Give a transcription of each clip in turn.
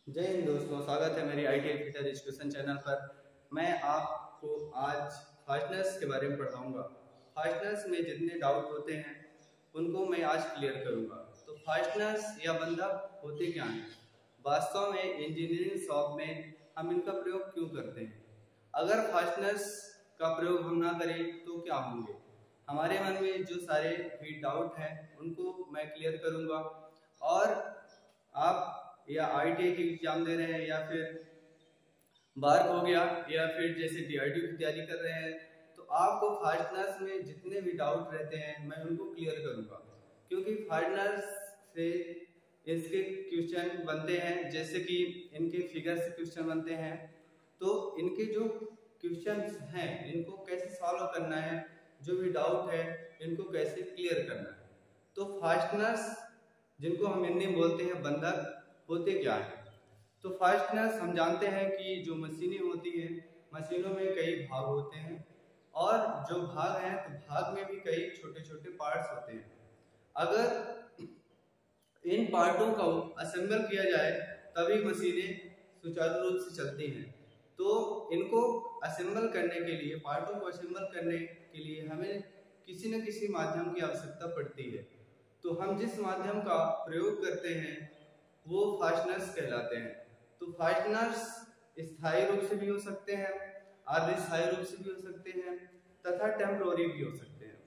जय हिंद दोस्तों, स्वागत है मेरी ITI फिटर एजुकेशन चैनल पर। मैं आपको आज फास्टनर्स के बारे में पढ़ाऊंगा। फास्टनर्स में जितने डाउट होते हैं उनको मैं आज क्लियर करूंगा। तो फास्टनर्स या बंधक होते क्या हैं? वास्तव में इंजीनियरिंग शॉप में हम इनका प्रयोग क्यों करते हैं? अगर फास्टनर्स का प्रयोग हम ना करें तो क्या होंगे? हमारे मन में जो सारे भी डाउट हैं उनको मैं क्लियर करूंगा। और आप या ITI की एग्जाम दे रहे हैं या फिर बार्क हो गया या फिर जैसे DRDO की तैयारी कर रहे हैं, तो आपको फास्टनर्स में जितने भी डाउट रहते हैं मैं उनको क्लियर करूंगा। क्योंकि फास्टनर्स से इसके क्वेश्चन बनते हैं, जैसे कि इनके फिगर से क्वेश्चन बनते हैं। तो इनके जो क्वेश्चंस हैं इनको कैसे सॉल्व करना है, जो भी डाउट है इनको कैसे क्लियर करना है। तो फास्टनर्स जिनको हम हिंदी में बोलते हैं बंधक होते क्या है? तो फास्टनर्स हम जानते हैं कि जो मशीनें होती हैं, मशीनों में कई भाग होते हैं और जो भाग हैं तो भाग में भी कई छोटे छोटे पार्ट्स होते हैं। अगर इन पार्टों को असेंबल किया जाए तभी मशीनें सुचारू रूप से चलती हैं। तो इनको असेंबल करने के लिए, पार्टों को असेंबल करने के लिए हमें किसी न किसी माध्यम की आवश्यकता पड़ती है। तो हम जिस माध्यम का प्रयोग करते हैं वो फास्टनर्स कहलाते हैं। तो फास्टनर्स स्थायी रूप से भी हो सकते हैं, अर्ध स्थायी रूप से भी हो सकते हैं तथा टेम्पोररी भी हो सकते हैं।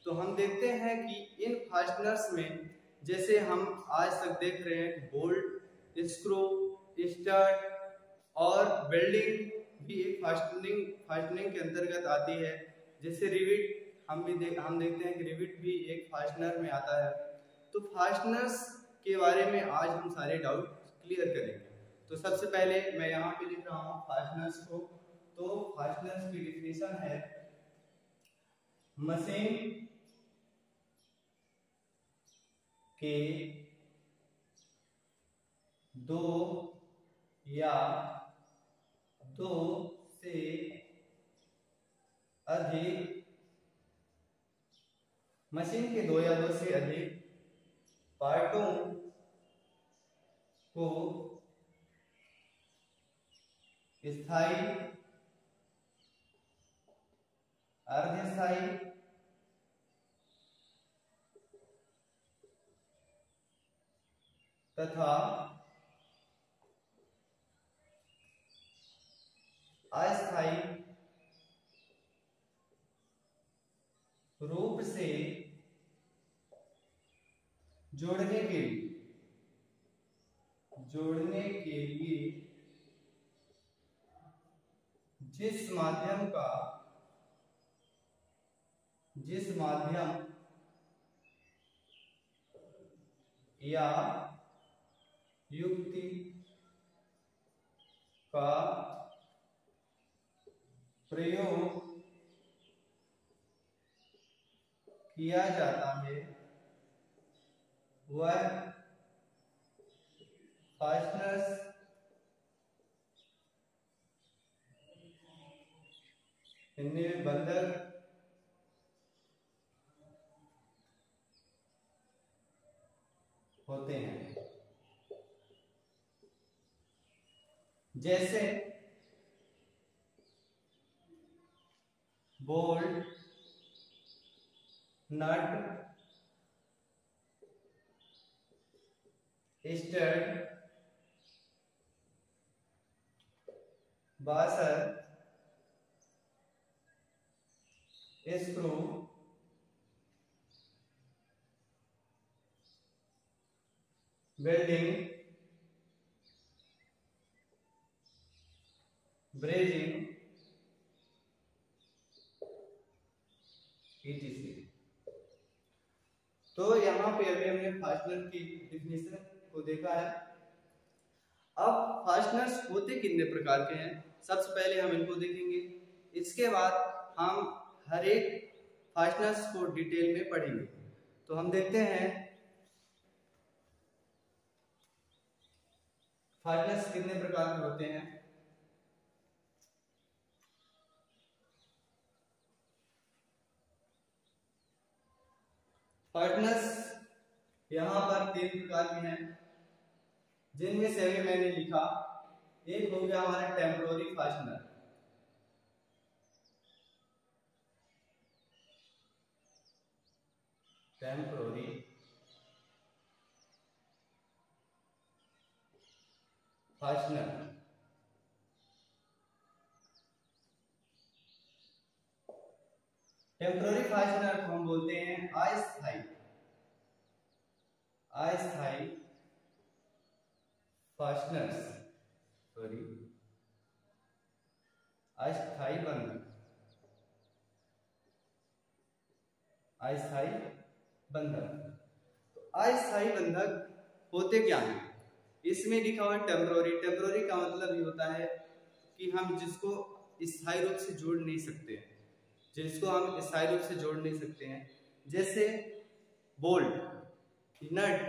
तो हम देखते हैं कि इन फास्टनर्स में जैसे हम आज तक देख रहे हैं कि बोल्ट, स्क्रू, स्टड और वेल्डिंग भी एक फास्टनिंग के अंतर्गत आती है। जैसे रिविट हम देखते हैं कि रिविट भी एक फास्टनर में आता है। तो फास्टनर्स के बारे में आज हम सारे डाउट क्लियर करेंगे। तो सबसे पहले मैं यहाँ पे लिख रहा हूँ फास्टनर्स को। तो फास्टनर्स की डिफिनेशन है मशीन के दो या दो से अधिक मशीन के दो या दो से अधिक पार्टों को स्थायी, अर्धस्थायी तथा अस्थायी रूप से जोड़ने के लिए जिस माध्यम या युक्ति का प्रयोग किया जाता है वह फास्टनर्स हिंदी में बंधक होते हैं। जैसे bolt, nut, stud, washer, screw, welding, brazing, etc। तो यहाँ पे अभी हमने फास्टनर की डिफिनेशन को देखा है। अब फास्टनर्स होते कितने प्रकार के हैं, सबसे पहले हम इनको देखेंगे। इसके बाद हम हर एक फास्टनर्स को डिटेल में पढ़ेंगे। तो हम देखते हैं फास्टनर्स कितने प्रकार के होते हैं। फास्टनर्स यहाँ पर तीन प्रकार के हैं। जिनमें से अभी मैंने लिखा, एक हो गया हमारा temporary fastener. Temporary fastener, temporary fastener को हम बोलते हैं अस्थायी, अस्थायी फास्टनर्स, सॉरी अस्थायी बंधक, अस्थायी बंधक। तो अस्थायी बंधक होते क्या हैं? इसमें लिखा हुआ है टेम्पोररी। टेम्पोररी का मतलब ये होता है कि हम जिसको स्थायी रूप से जोड़ नहीं सकते हैं, जिसको हम स्थायी रूप से जोड़ नहीं सकते हैं, जैसे बोल्ट, नट,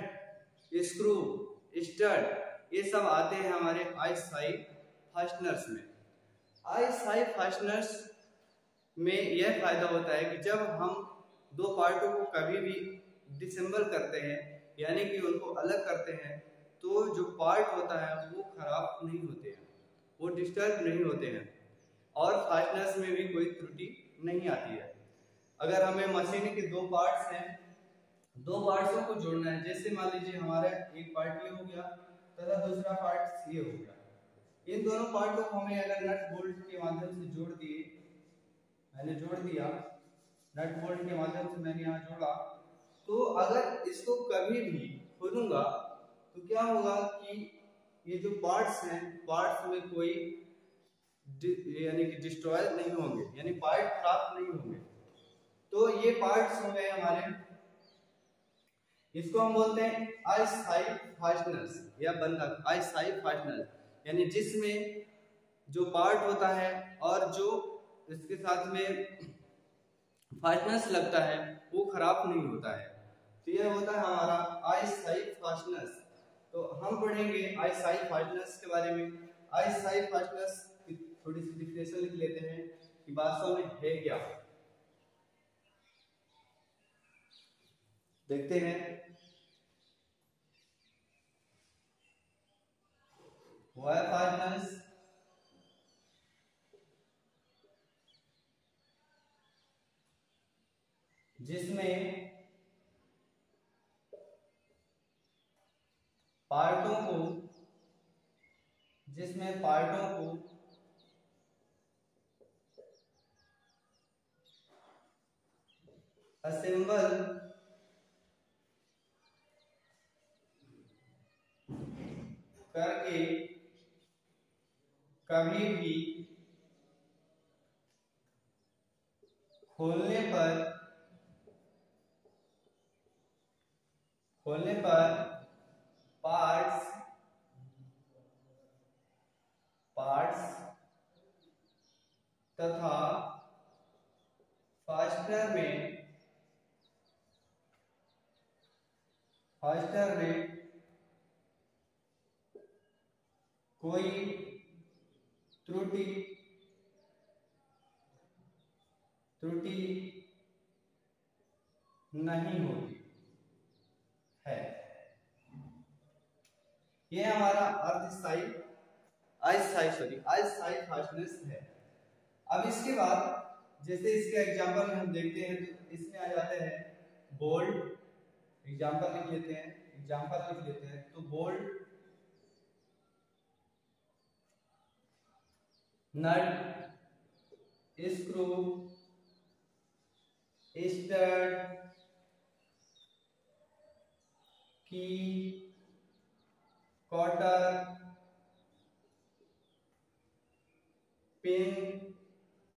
स्क्रू, स्टड, ये सब आते हैं हमारे अस्थायी फास्टनर्स में। अस्थायी फास्टनर्स में यह फायदा होता है कि जब हम दो पार्टों को कभी भी डिसेंबल करते हैं, यानी कि उनको अलग करते हैं, तो जो पार्ट होता है वो खराब नहीं होते हैं, वो डिस्टर्ब नहीं होते हैं और फास्टनर्स में भी कोई त्रुटि नहीं आती है। अगर हमें मशीन के दो पार्ट्स हैं, दो पार्ट्सों को जोड़ना है, जैसे मान लीजिए हमारा एक पार्ट ये हो गया तथा दूसरा पार्ट ये हो गया, इन दोनों पार्टों को हमें अगर नट बोल्ट के माध्यम से जोड़ दिए, मैंने जोड़ दिया, नट बोल्ट के माध्यम से मैंने यहाँ जोड़ा, तो अगर इसको कभी भी खोलूंगा तो क्या होगा कि ये जो पार्ट्स हैं, पार्ट्स में कोई यानी कि डिस्ट्रॉय नहीं होंगे, यानी पार्ट प्राप्त नहीं होंगे। तो ये पार्ट्स हो गए हमारे, इसको हम बोलते हैं अस्थायी फास्टनर्स या बंधक, अस्थायी फास्टनर्स, यानी जिसमें जो पार्ट होता है और जो इसके साथ में फास्टनर्स लगता है वो खराब नहीं होता है। तो यह होता है हमारा अस्थायी फास्टनर्स। तो हम पढ़ेंगे अस्थायी फास्टनर्स के बारे में। अस्थायी फास्टनर्स की थोड़ी सी डिफिनेशन लिख लेते हैं कि वास्तव में है क्या, देखते हैं। वायर फास्टनर्स जिसमें पार्टों को असेंबल करके कभी भी खोलने पर पार्ट्स तथा फास्टनर में कोई त्रुटि नहीं होती है। यह हमारा अस्थायी फास्टनर्स है। अब इसके बाद जैसे इसके एग्जांपल में हम देखते हैं तो इसमें आ जाते हैं बोल्ट, एग्जांपल लिख लेते हैं तो बोल्ट, नट, स्क्रू, स्टड, की, कॉटर, पिन,